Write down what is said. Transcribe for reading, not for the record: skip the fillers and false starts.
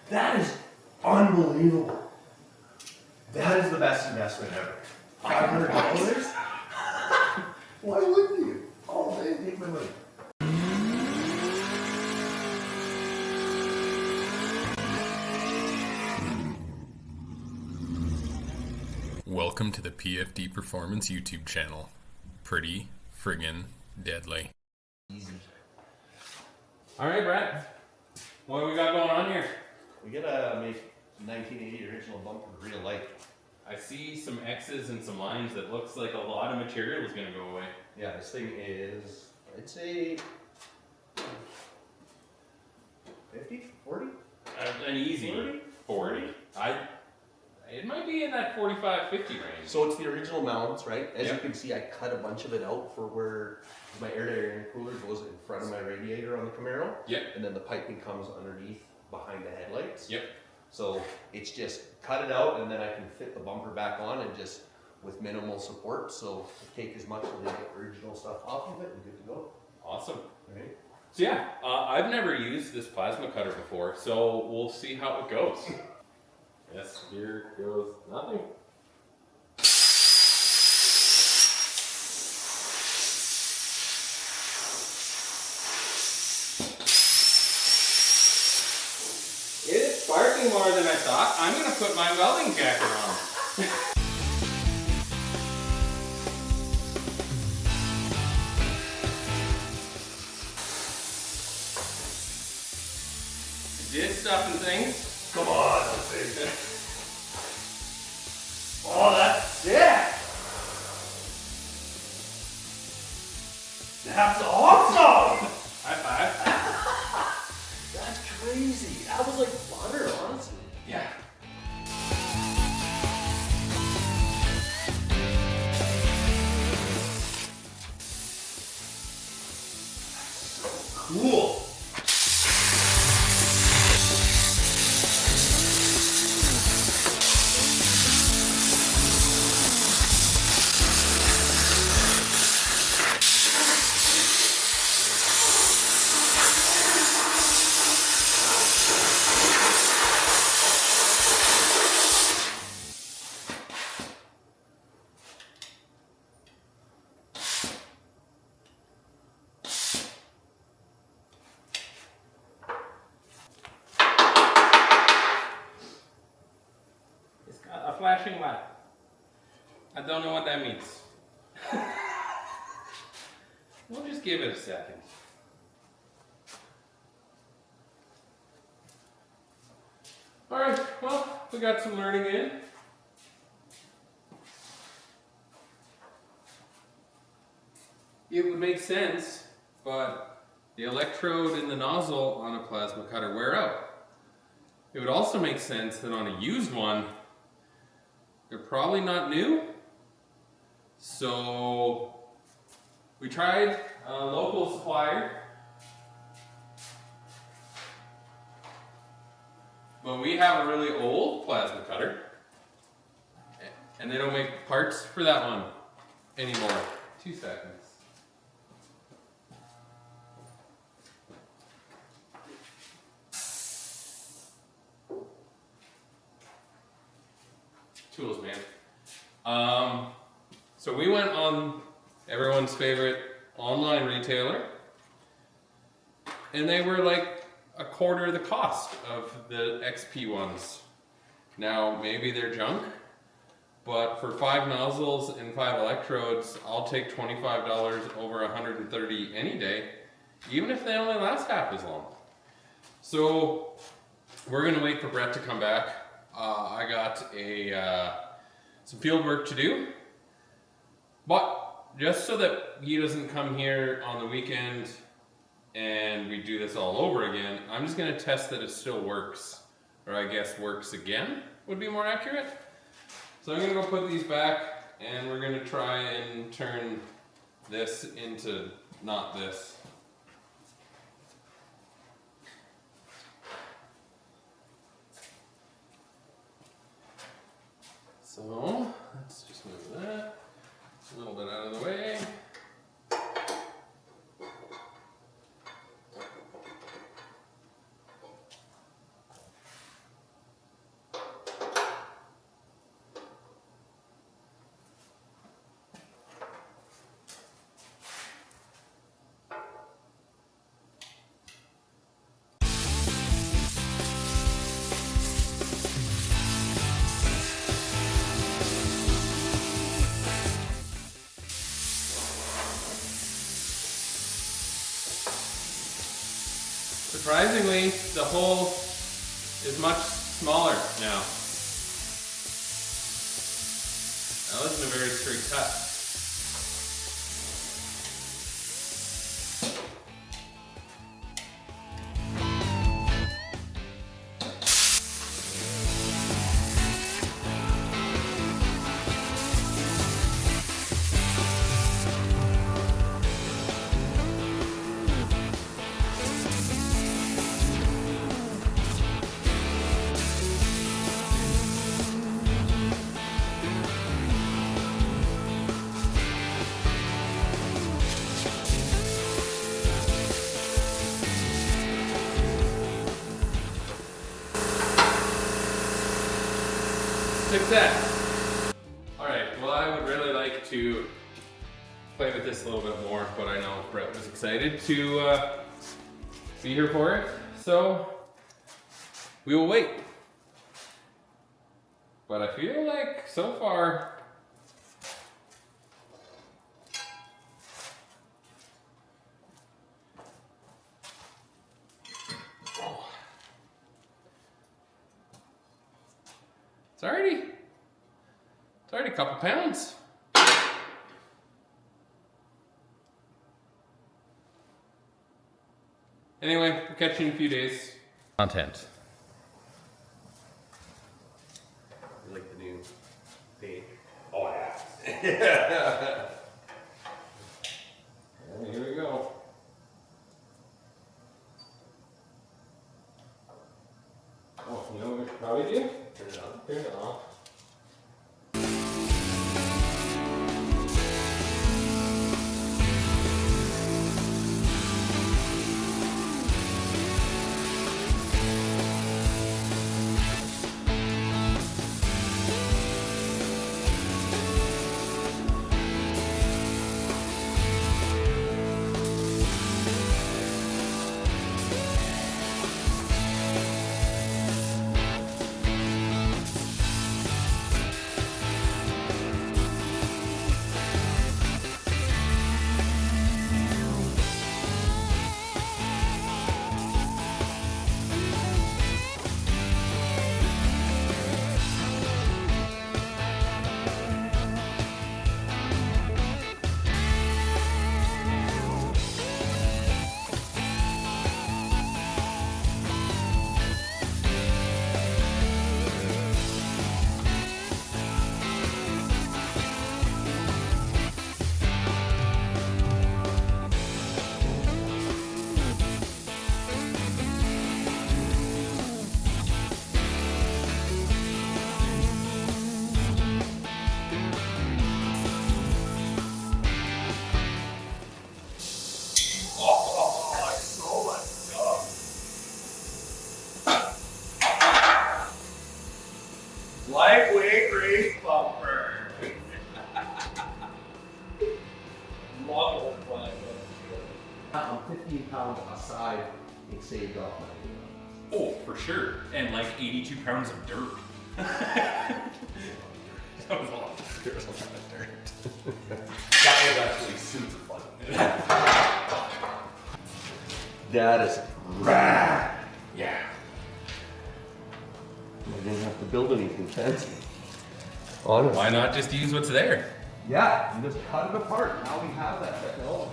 That is unbelievable. That is the best investment ever. $500? Why wouldn't you? All day, take my money. Welcome to the PFD Performance YouTube channel. Pretty friggin' deadly. Easy. Alright, Brett. What do we got going on here? We gotta make 1980 original bumper real light. I see some X's and some lines that looks like a lot of material is going to go away. Yeah, this thing is, I'd say 50, 40? An easy 40. It might be in that 45, 50 range. So it's the original mounts, right? As Yep. you can see, I cut a bunch of it out for where my air cooler goes in front of my radiator on the Camaro. Yep. And then the piping comes underneath behind the headlights. Yep. So it's just cut it out and then I can fit the bumper back on and just with minimal support. So take as much of the original stuff off of it and good to go. Awesome. Right? So yeah, I've never used this plasma cutter before, so we'll see how it goes. Yes, here goes nothing. It is sparking more than I thought. I'm going to put my welding jacket on. Did stuff and things. Come on, baby. Oh, that's sick! That's awesome! High five. That's crazy. That was like butter, honestly. Yeah. Cool. A flashing light. I don't know what that means. We'll just give it a second. Alright, well, we got some learning in. It would make sense, but the electrode in the nozzle on a plasma cutter wear out. It would also make sense that on a used one, they're probably not new. So we tried a local supplier, but we have a really old plasma cutter and they don't make parts for that one anymore. 2 seconds. Tools, man. So we went on everyone's favorite online retailer, and they were like a quarter the cost of the XP ones. Now, maybe they're junk, but for 5 nozzles and 5 electrodes, I'll take $25 over $130 any day, even if they only last half as long. So we're gonna wait for Brett to come back. I got some field work to do, but just so that he doesn't come here on the weekend and we do this all over again, I'm just going to test that it still works, or I guess works again would be more accurate. So I'm going to go put these back and we're going to try and turn this into not this. So let's just move that a little bit out of the way. surprisingly, the hole is much smaller now. That wasn't a very straight cut. Success! Alright, well I would really like to play with this a little bit more, but I know Brett was excited to be here for it, so we will wait. But I feel like so far it's already a couple pounds. Anyway, we'll catch you in a few days. Content. I like the new paint. Oh yeah. And here we go. Oh, you know what we should probably do? Turn it on. Turn it off. Lightweight race bumper. Love old flag. I'm 15 pounds aside, it saved off my Oh, for sure. And like 82 pounds of dirt. That was a lot. There was a lot of dirt. That was actually super fun. That is rad. Yeah. I didn't have to build anything fancy. Honestly. Why not just use what's there? Yeah, you just cut it apart. Now we have that technology.